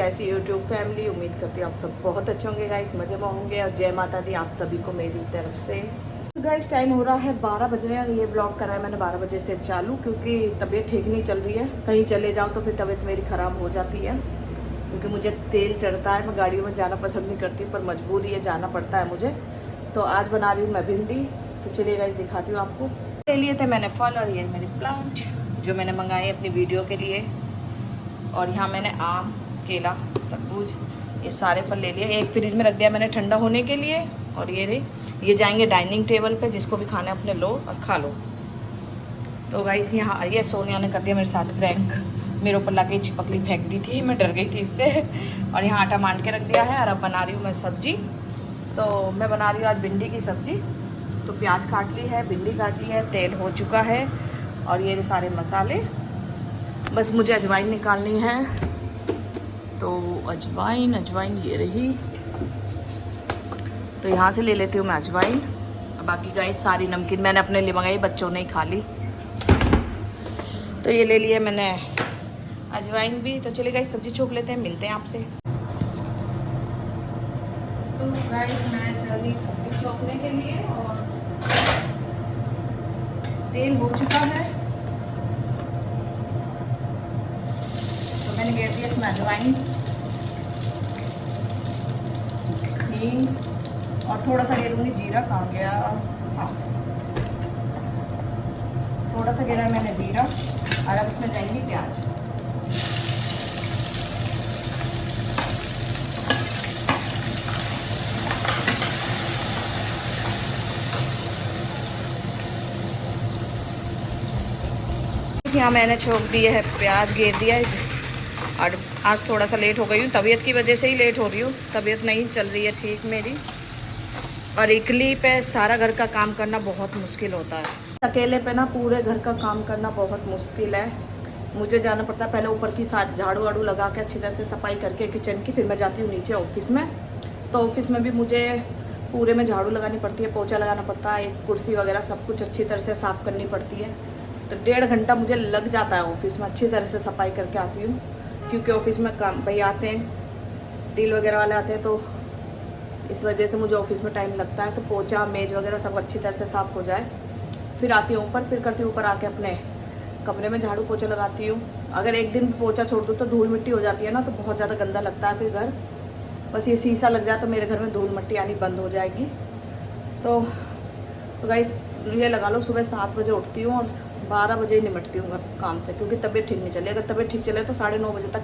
कैसी YouTube family, उम्मीद करती हूँ आप सब बहुत अच्छे होंगे गाइस, मज़े में होंगे। और जय माता दी आप सभी को मेरी तरफ से। गाइस टाइम हो रहा है 12 बज रहे हैं और ये ब्लॉग करा है मैंने 12 बजे से चालू, क्योंकि तबीयत ठीक नहीं चल रही है। कहीं चले जाओ तो फिर तबीयत मेरी ख़राब हो जाती है, क्योंकि मुझे तेल चढ़ता है। मैं गाड़ियों में जाना पसंद नहीं करती, पर मजबूरी है, जाना पड़ता है मुझे। तो आज बना रही हूँ मैं भिंडी। तो चलिए गाइस दिखाती हूँ आपको। ले लिए थे मैंने फल और ये मेरे प्लांट जो मैंने मंगाए अपनी वीडियो के लिए। और यहाँ मैंने आम, केला, तरबूज, ये सारे फल ले लिए। एक फ्रिज में रख दिया मैंने ठंडा होने के लिए। और ये जाएंगे डाइनिंग टेबल पे, जिसको भी खाना है अपने लो और खा लो। तो गाइस यहाँ ये सोनिया ने कर दिया मेरे साथ प्रैंक, मेरे ऊपर लाके चिपकली फेंक दी थी, मैं डर गई थी इससे। और यहाँ आटा मान के रख दिया है। और अब बना रही हूँ मैं सब्जी। तो मैं बना रही हूँ आज भिंडी की सब्जी। तो प्याज काट ली है, भिंडी काट ली है, तेल हो चुका है और ये सारे मसाले। बस मुझे अजवाइन निकालनी है। तो अजवाइन ये रही। तो यहाँ से ले लेती हूँ मैं अजवाइन। बाकी गाइस सारी नमकीन मैंने अपने लिए मंगाई, बच्चों ने ही खा ली। तो ये ले लिए मैंने अजवाइन भी। तो चलिए गाइस सब्जी छोक लेते हैं, मिलते हैं आपसे। तो गाइस मैं चली सब्जी छोकने के लिए और तेल हो चुका है। तो मैंने घेर दिया इसमें अजवाइन, हींग और थोड़ा सा घेरूंगी जीरा। कहाँ गया? हाँ, थोड़ा सा घेरा मैंने जीरा। और अब इसमें जाएंगी प्याज। यहाँ मैंने छोक दिए है प्याज, घेर दिया है। और आज थोड़ा सा लेट हो गई हूँ, तबीयत की वजह से ही लेट हो रही हूँ। तबीयत नहीं चल रही है ठीक मेरी। और इकली पे सारा घर का काम करना बहुत मुश्किल होता है। अकेले पे ना पूरे घर का काम करना बहुत मुश्किल है। मुझे जाना पड़ता है पहले ऊपर की साथ झाड़ू वाड़ू लगा के अच्छी तरह से सफाई करके किचन की, फिर मैं जाती हूँ नीचे ऑफिस में। तो ऑफिस में भी मुझे पूरे में झाड़ू लगानी पड़ती है, पोछा लगाना पड़ता है, एक कुर्सी वगैरह सब कुछ अच्छी तरह से साफ़ करनी पड़ती है। तो 1.5 घंटा मुझे लग जाता है ऑफिस में अच्छी तरह से सफाई करके आती हूँ, क्योंकि ऑफिस में काम भाई आते हैं, डील वगैरह वाले आते हैं। तो इस वजह से मुझे ऑफिस में टाइम लगता है। तो पोछा मेज वगैरह सब अच्छी तरह से साफ़ हो जाए, फिर आती हूँ ऊपर, फिर करती हूँ ऊपर आके अपने कमरे में झाड़ू पोछा लगाती हूँ। अगर एक दिन पोछा छोड़ दूँ तो धूल मिट्टी हो जाती है ना, तो बहुत ज़्यादा गंदा लगता है फिर घर। बस ये शीशा लग जाए तो मेरे घर में धूल मिट्टी आनी बंद हो जाएगी। तो गाइस ये लगा लो, सुबह 7 बजे उठती हूँ और 12 बजे ही निपटती हूँ काम से, क्योंकि तबीयत ठीक नहीं चली। अगर तबीयत ठीक चले तो 9:30 बजे तक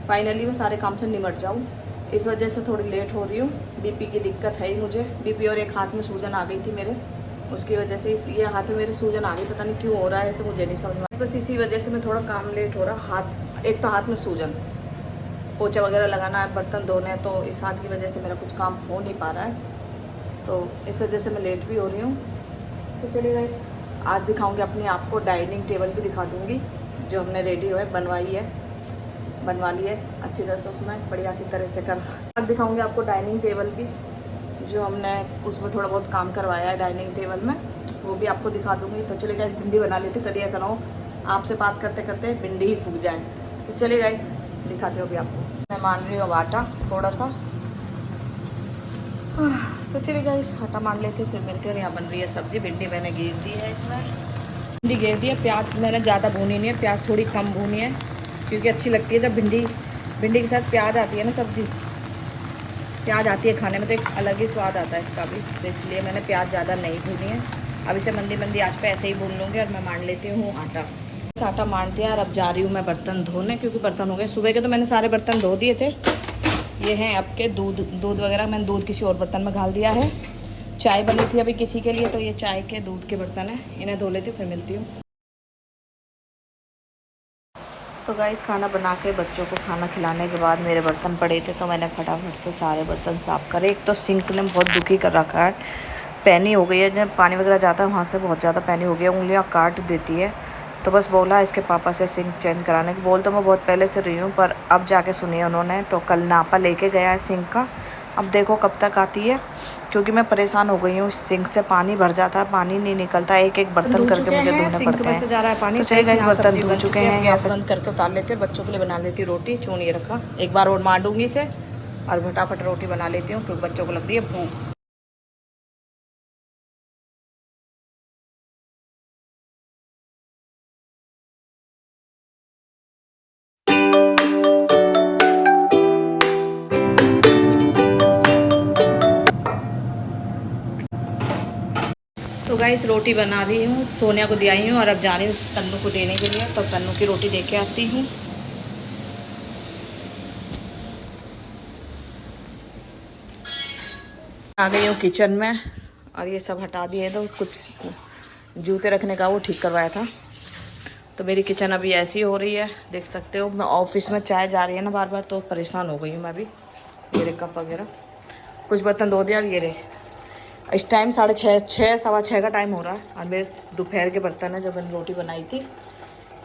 फाइनली मैं सारे काम से निपट जाऊँ। इस वजह से थोड़ी लेट हो रही हूँ। बीपी की दिक्कत है ही मुझे, बीपी और एक हाथ में सूजन आ गई थी मेरे, उसकी वजह से ये हाथ में मेरे सूजन आ गई। पता नहीं क्यों हो रहा है ऐसे, मुझे नहीं समझ में। बस इसी वजह से मैं थोड़ा काम लेट हो रहा। हाथ, एक तो हाथ में सूजन, पोछा वगैरह लगाना है, बर्तन धोने हैं, तो इस हाथ की वजह से मेरा कुछ काम हो नहीं पा रहा है। तो इस वजह से मैं लेट भी हो रही हूँ। तो चलिए गाइस आज दिखाऊंगी अपने आप को, डाइनिंग टेबल भी दिखा दूँगी जो हमने रेडी हो है, बनवा ली है अच्छी तरह से, उसमें बढ़िया सी तरह से कर। आज दिखाऊंगी आपको डाइनिंग टेबल भी, जो हमने उसमें थोड़ा बहुत काम करवाया है डाइनिंग टेबल में, वो भी आपको दिखा दूँगी। तो चलिए गाइस भिंडी बना लेती, कभी ऐसा ना हो आपसे बात करते करते भिंडी ही फूक जाए। तो चलिए गाइस दिखाती हूँ अभी आपको। मैं मान रही हूँ अब आटा थोड़ा सा। तो चलिए गाइस आटा मान लेते हैं, फिर मिलते हैं। यहाँ बन रही है सब्ज़ी। भिंडी मैंने घेर दी है, इसमें भिंडी घेर दी है। प्याज मैंने ज़्यादा भूनी नहीं है, प्याज थोड़ी कम भूनी है, क्योंकि अच्छी लगती है जब भिंडी के साथ प्याज आती है ना, सब्ज़ी प्याज आती है खाने में तो एक अलग ही स्वाद आता है इसका भी। तो इसलिए मैंने प्याज ज़्यादा नहीं भूनी है। अब इसे मंदी मंदी आँच पे ऐसे ही भून लूँगी। और मैं मान लेती हूँ आटा मान दिया। और अब जा रही हूँ मैं बर्तन धोने, क्योंकि बर्तन हो गए सुबह के, तो मैंने सारे बर्तन धो दिए थे। ये हैं अब के दूध वगैरह, मैंने दूध किसी और बर्तन में घाल दिया है। चाय बनी थी अभी किसी के लिए, तो ये चाय के दूध के बर्तन हैं, इन्हें धो लेती हूँ, फिर मिलती हूँ। तो गाइस खाना बना के बच्चों को खाना खिलाने के बाद मेरे बर्तन पड़े थे, तो मैंने फटाफट से सारे बर्तन साफ़ करे। एक तो सिंक ने बहुत दुखी कर रखा है, पैनी हो गई है, जब पानी वगैरह जाता है वहाँ से बहुत ज़्यादा पैनी हो गई है, उंगलियाँ काट देती है। तो बस बोला इसके पापा से सिंक चेंज कराने की। बोल तो मैं बहुत पहले से रही हूँ, पर अब जाके सुनी है उन्होंने। तो कल नापा लेके गया है सिंक का, अब देखो कब तक आती है, क्योंकि मैं परेशान हो गई हूँ। सिंक से पानी भर जाता है, पानी नहीं निकलता, एक एक बर्तन करके मुझे धोने पड़ते हैं। जा रहा है पानी। तो चलिए गाइस, बर्तन धो चुके हैं। गैस बंद करके उतार लेते हैं, बच्चों के लिए बना लेती हूँ रोटी। चून ये रखा, एक बार और मार दूंगी इसे और फटाफट रोटी बना लेती हूँ, क्योंकि बच्चों को लग रही है भूख। तो गाइस रोटी बना रही हूँ, सोनिया को दिया हूँ और अब जा रही हूँ तन्नू को देने के लिए। तो तन्नू की रोटी दे के आती हूँ। आ गई हूँ किचन में और ये सब हटा दिए। तो कुछ जूते रखने का वो ठीक करवाया था। तो मेरी किचन अभी ऐसी हो रही है, देख सकते हो। मैं ऑफिस में चाय जा रही है ना बार बार, तो परेशान हो गई हूँ मैं भी। ये रे कप वगैरह, कुछ बर्तन धो दिया। और ये रे इस टाइम 6:30 सवा 6 का टाइम हो रहा है और मेरे दोपहर के बर्तन है, जब मैंने रोटी बनाई थी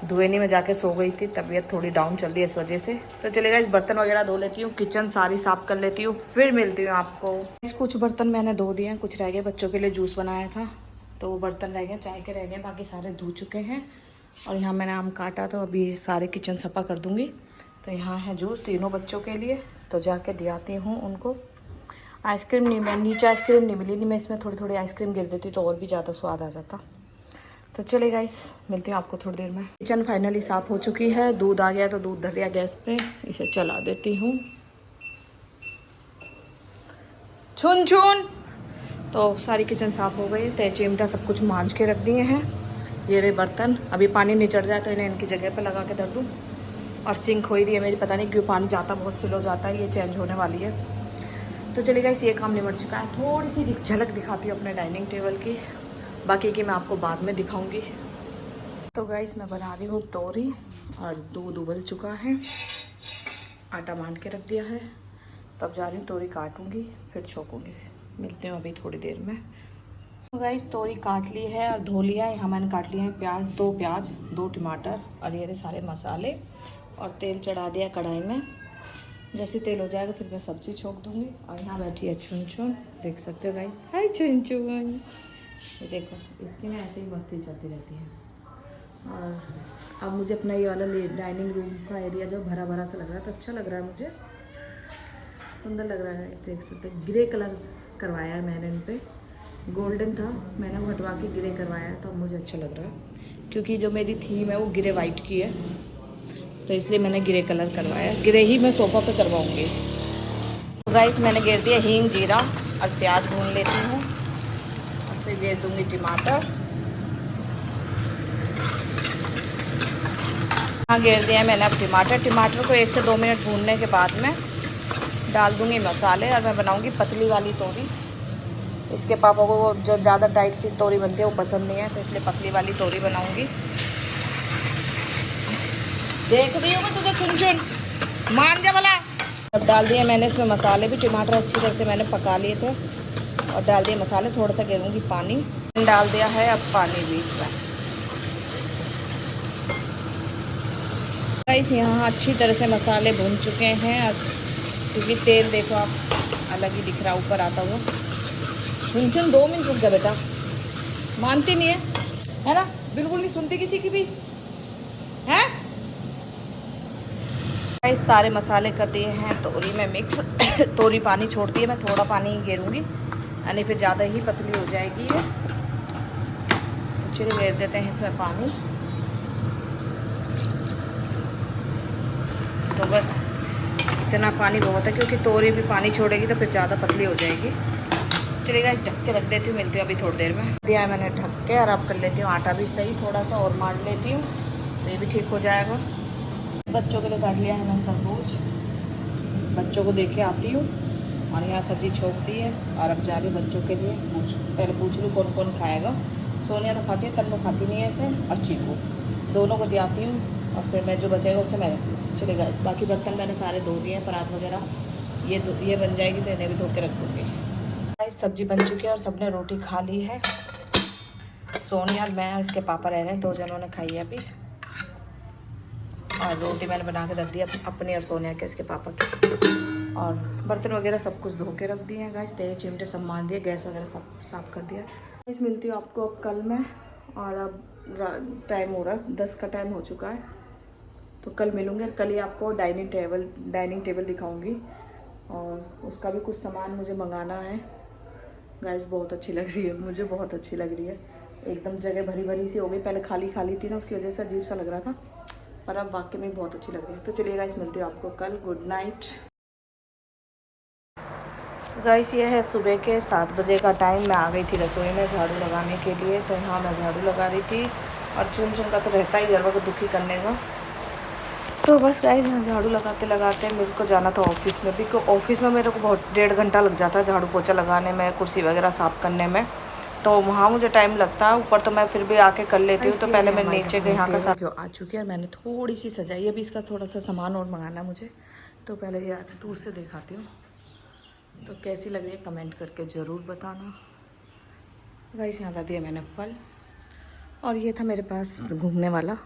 धुए नहीं, मैं जाके सो गई थी। तबीयत थोड़ी डाउन चल रही है इस वजह से। तो चलेगा, इस बर्तन वगैरह धो लेती हूँ, किचन सारी साफ कर लेती हूँ, फिर मिलती हूँ आपको। कुछ बर्तन मैंने धो दिए हैं, कुछ रह गए। बच्चों के लिए जूस बनाया था तो वो बर्तन रह गए, चाय के रह गए, बाकी सारे धो चुके हैं। और यहाँ मैंने आम काटा, तो अभी सारे किचन सफा कर दूँगी। तो यहाँ है जूस तीनों बच्चों के लिए, तो जाके दिलाती हूँ उनको। आइसक्रीम नहीं, मैं नीचे आइसक्रीम नहीं मिली, नहीं मैं इसमें थोड़ी थोड़ी आइसक्रीम गिर देती तो और भी ज़्यादा स्वाद आ जाता। तो चले गाइस, मिलती हूँ आपको थोड़ी देर में। किचन फाइनली साफ़ हो चुकी है, दूध आ गया तो दूध धर दिया गैस पे, इसे चला देती हूँ। छुन छुन। तो सारी किचन साफ़ हो गई, तय चिमटा सब कुछ मांझ के रख दिए हैं। ये रहे बर्तन, अभी पानी निचड़ जाए तो इन्हें इनकी जगह पे लगा के धर दूँ। और सिंक हो ही रही है मेरी, पता नहीं क्यों पानी जाता बहुत स्लो जाता है, ये चेंज होने वाली है। तो चलिए गाइस, ये काम निमट चुका है। थोड़ी सी झलक दिखाती हूँ अपने डाइनिंग टेबल की, बाकी की मैं आपको बाद में दिखाऊंगी। तो गाइस मैं बना रही हूँ तोरी, और दूध उबल चुका है, आटा मान के रख दिया है। तब जा रही हूँ तोरी काटूंगी, फिर छोकूंगी। मिलते हैं अभी थोड़ी देर में। तो गाइस तोरी काट ली है और धो लिया है। यहाँ मैंने काट लिया है प्याज, 2 टमाटर और ये सारे मसाले, और तेल चढ़ा दिया कढ़ाई में। जैसे तेल हो जाएगा फिर मैं सब्ज़ी छोंक दूँगी। और यहाँ बैठी है छुन छुन, देख सकते हो गाइस। हाय छुन छुन, ये देखो, इसकी ना ऐसे ही मस्ती चलती रहती है। और अब मुझे अपना ये वाला डाइनिंग रूम का एरिया जो भरा भरा सा लग रहा है, तो अच्छा लग रहा है, मुझे सुंदर लग रहा है। देख सकते हैं, ग्रे कलर करवाया है मैंने, इन पे गोल्डन था, मैंने वो हटवा के ग्रे करवाया है। तो अब मुझे अच्छा लग रहा है, क्योंकि जो मेरी थीम है वो ग्रे वाइट की है, तो इसलिए मैंने ग्रे कलर करवाया। ग्रे ही मैं सोफ़ा पे करवाऊँगी। तो गाइस मैंने घेर दिया हींग, जीरा और प्याज भून लेती हूँ, और फिर घेर दूँगी टमाटर। हाँ घेर दिया मैंने अब टमाटर को 1 से 2 मिनट भूनने के बाद में डाल दूँगी मसाले। और मैं बनाऊँगी पतली वाली तोरी। इसके पापा को वो जो ज़्यादा टाइट सी तोरी बनती है वो पसंद नहीं है, तो इसलिए पतली वाली तोरी बनाऊँगी। देख रही हूँ मैं तुझे, चुन चुन मान जा भला। अब डाल दिए मैंने इसमें मसाले भी, टमाटर अच्छी तरह से मैंने पका लिए थे, और डाल दिए मसाले। थोड़ा सा गिरूँगी पानी, डाल दिया है अब पानी भी इसमें। गाइस यहाँ अच्छी तरह से मसाले भून चुके हैं, क्योंकि तेल देखो आप अलग ही दिख रहा ऊपर आता हुआ। चुन चुन 2 मिनट रुक जा बेटा, मानती नहीं है ना, बिल्कुल नहीं सुनती किसी की भी है। सारे मसाले कर दिए हैं तोरी में मिक्स। तोरी पानी छोड़ती है, मैं थोड़ा पानी ही घेरूँगी, यानी फिर ज़्यादा ही पतली हो जाएगी ये। तो चलिए घेर देते हैं इसमें पानी। तो बस इतना पानी बहुत है, क्योंकि तोरी भी पानी छोड़ेगी तो फिर ज़्यादा पतली हो जाएगी। चलिएगा, इस ढक के रख देती हूँ, मिलती हूँ अभी थोड़ी देर में। दिया मैंने ढक के, और अब कर लेती हूँ आटा भी सही, थोड़ा सा और मार लेती हूँ तो ये भी ठीक हो जाएगा। बच्चों के लिए काट लिया है मैंने तरबूज, बच्चों को दे के आती हूँ। और यहाँ सब्ज़ी छोंक दी है, और अब जा रही हूँ बच्चों के लिए। पहले पूछ लूँ कौन कौन खाएगा। सोनिया तो खाती है, तन्नू खाती नहीं है इसे, और चीकू, दोनों को दिलाती हूँ। और फिर मैं जो बचेगा उससे मैं चलेगा। बाकी बर्तन मैंने सारे धो दिए हैं, परात वगैरह ये बन जाएगी तो इन्हें भी धो के रख दूँगी। सब्ज़ी बन चुकी है और सबने रोटी खा ली है। सोनिया और मैं और इसके पापा रह रहे हैं, 2 जनों ने खाई है अभी। और रोटी मैंने बना के रख दिया अपनी और सोनिया के, इसके पापा के। और बर्तन वगैरह सब कुछ धो के रख दिए हैं गाइस, तेज चिमटे सब मान दिए, गैस वगैरह सब साफ़ कर दिया। इस मिलती हूँ आपको अब कल मैं, और अब टाइम हो रहा है 10 का टाइम हो चुका है, तो कल मिलूँगी। और कल ही आपको डाइनिंग टेबल दिखाऊँगी, और उसका भी कुछ सामान मुझे मंगाना है गाइस। बहुत अच्छी लग रही है, मुझे बहुत अच्छी लग रही है, एकदम जगह भरी भरी सी हो गई। पहले खाली खाली थी ना, उसकी वजह से अजीब सा लग रहा था, पर अब वाकई में बहुत अच्छी लग रही है। तो चलिए गाइस, मिलती हूँ आपको कल। Good night guys. ये है सुबह के 7 बजे का टाइम। मैं आ गई थी रसोई में झाड़ू लगाने के लिए, तो यहाँ मैं झाड़ू लगा रही थी, और चुन चुन का तो रहता ही गरबा को दुखी करने का। तो बस गाइस, यहाँ झाड़ू लगाते लगाते मेरे को जाना था ऑफिस में भी, क्योंकि ऑफिस में मेरे को बहुत 1.5 घंटा लग जाता है झाड़ू पोछा लगाने में, कुर्सी वगैरह साफ़ करने में, तो वहाँ मुझे टाइम लगता है। ऊपर तो मैं फिर भी आके कर लेती हूँ। तो पहले मैं नीचे के यहाँ का साथ जो आ चुकी है, और मैंने थोड़ी सी सजाई है। अभी इसका थोड़ा सा सामान और मंगाना है मुझे, तो पहले ये दूर से दिखाती हूँ। तो कैसी लग रही है कमेंट करके ज़रूर बताना गाइस। यहाँ ला दिया मैंने फल, और ये था मेरे पास घूमने वाला,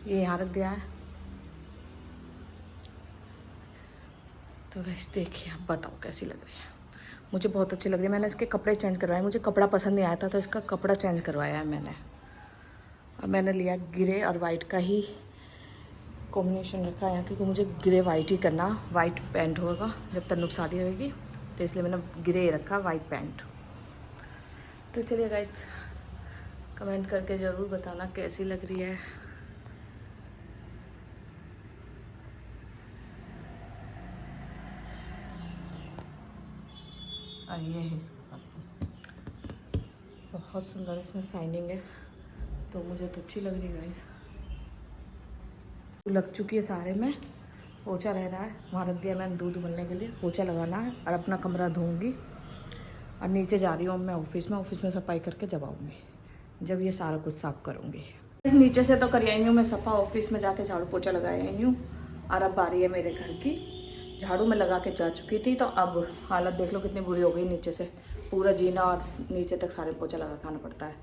ये यहाँ रख दिया है। तो गाइस देखिए, आप बताओ कैसी लग रही है। मुझे बहुत अच्छी लग रही है। मैंने इसके कपड़े चेंज करवाए, मुझे कपड़ा पसंद नहीं आया था, तो इसका कपड़ा चेंज करवाया है मैंने। और मैंने लिया ग्रे और वाइट का ही कॉम्बिनेशन रखा है यहाँ, क्योंकि मुझे ग्रे वाइट ही करना, वाइट पैंट होगा जब तन्नू की शादी होगी, तो इसलिए मैंने ग्रे रखा वाइट पैंट। तो चलिए गाइस, कमेंट करके ज़रूर बताना कैसी लग रही है। और ये है इसका, बहुत सुंदर इसमें शाइनिंग है, तो मुझे तो अच्छी लग रही है गाइस। लग चुकी है सारे में, पोछा रह रहा है, वहाँ रख दिया मैंने दूध उबलने के लिए, पोछा लगाना है, और अपना कमरा धोऊंगी। और नीचे जा रही हूँ मैं ऑफिस में सफाई करके जब आऊँगी, जब ये सारा कुछ साफ़ करूँगी। इस नीचे से तो कर आई हूँ मैं सफ़ा, ऑफिस में जाके झाड़ू पोछा लगा आई हूँ। और अब आ रही है मेरे घर की। झाड़ू में लगा के जा चुकी थी, तो अब हालत देख लो कितनी बुरी हो गई। नीचे से पूरा जीना और नीचे तक सारे पोछा लगा के आना पड़ता है।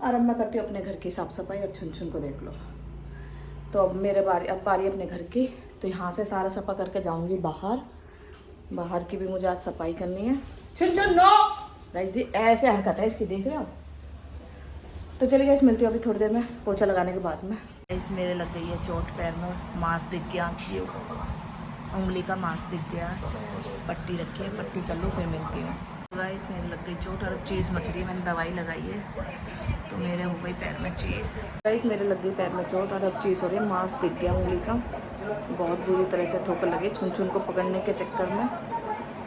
और अब मैं करती हूँ अपने घर की साफ़ सफाई, और छुन छुन को देख लो। तो अब अब बारी अपने घर की। तो यहाँ से सारा सफा करके जाऊँगी बाहर की भी मुझे आज सफाई करनी है। छुन छुन नो गाइस, ऐसे हरकत है इसकी, देख रहे हो। तो चलिए गाइस, मिलती हूँ अभी थोड़ी देर में पोछा लगाने के बाद में। गाइस मेरे लग गई है चोट पैर में, मांस दिख गया, उंगली का मांस दिख गया, पट्टी रखी है, पट्टी कर लूँ फिर मिलती हूँ। गाइस मेरे लग गई चोट, और अब चीज़ मच रही है, मैंने दवाई लगाई है, तो मेरे हो गई पैर में चीज़। गाइस मेरे लग गई पैर में चोट, और अब चीज़ हो रही है, मांस दिख गया उंगली का, बहुत बुरी तरह से ठोकर लगी। छुन छुन को पकड़ने के चक्कर में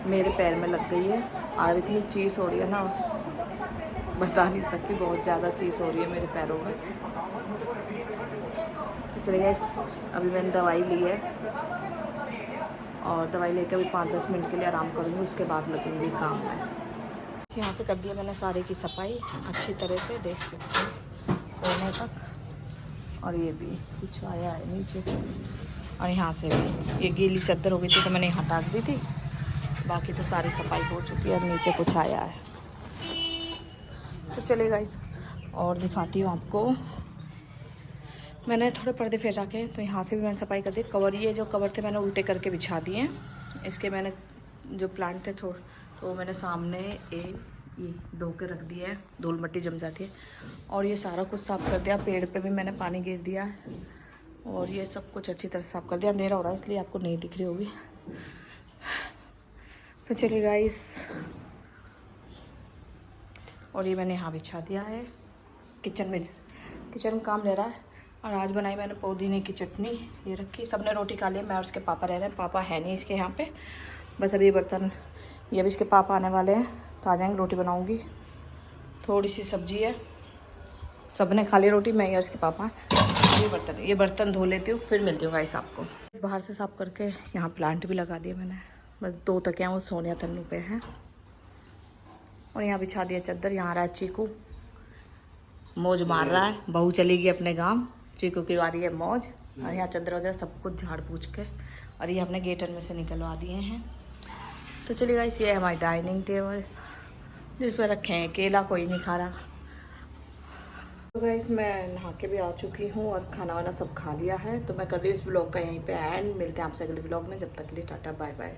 मेरे पैर में लग गई है, और अब इतनी चीज़ हो रही है ना, बता नहीं सकती, बहुत ज़्यादा चीज़ हो रही है मेरे पैरों में। तो चलिए गाइस, अभी मैंने दवाई ली है, और दवाई लेकर अभी 5-10 मिनट के लिए आराम करूँगी, उसके बाद लगूँगी काम में। यहाँ से कर दिया मैंने सारे की सफाई अच्छी तरह से, देख सकते हैं कोने तक। और ये भी कुछ आया है नीचे, और यहाँ से भी ये गीली चादर हो गई थी, तो मैंने यहाँ टाक दी थी। बाकी तो सारी सफाई हो चुकी है, और नीचे कुछ आया है। तो चलिए गाइस, और दिखाती हूँ आपको। मैंने थोड़े पर्दे फैला के, तो यहाँ से भी मैंने सफाई कर दी। कवर, ये जो कवर थे मैंने उल्टे करके बिछा दिए हैं। इसके मैंने जो प्लांट थे तो मैंने सामने ये धो के रख दिया है, धूल मिट्टी जम जाती है। और ये सारा कुछ साफ़ कर दिया, पेड़ पे भी मैंने पानी गिर दिया है, और ये सब कुछ अच्छी तरह साफ़ कर दिया। अंधेरा हो रहा है इसलिए आपको नहीं दिख रही होगी। तो चलिए गाइस, और ये मैंने यहाँ बिछा दिया है किचन में काम ले रहा है। और आज बनाई मैंने पुदीने की चटनी, ये रखी। सबने रोटी खा ली, मैं और उसके पापा रह रहे हैं। पापा है नहीं इसके यहाँ पे, बस अभी बर्तन, ये भी इसके पापा आने वाले हैं तो आ जाएंगे, रोटी बनाऊंगी। थोड़ी सी सब्जी है, सबने खा ली रोटी, मैं और इसके पापा। ये बर्तन धो लेती हूँ, फिर मिलती हूँ गाइस आपको। बाहर से साफ करके यहाँ प्लांट भी लगा दिए मैंने, बस 2 तक हैं, वो सोनिया तन्नू पे हैं। और यहाँ बिछा दिया चादर। यहाँ रहा है चीकू, मौज मार रहा है, बहू चली गई अपने गांव, चीकू की वारी है मौज। और यहाँ चादर वगैरह सब कुछ झाड़ पूछ के, और ये अपने गेटर में से निकलवा दिए हैं। तो चलिए गाइस, ये है हमारी डाइनिंग टेबल, जिस पर रखे हैं केला, कोई नहीं खा रहा। तो गाइस मैं नहा के भी आ चुकी हूँ और खाना वाना सब खा लिया है, तो मैं कर रही हूँ इस ब्लॉग का यहीं पे एंड। मिलते हैं आपसे अगले ब्लॉग में, जब तक के लिए टाटा बाय बाय।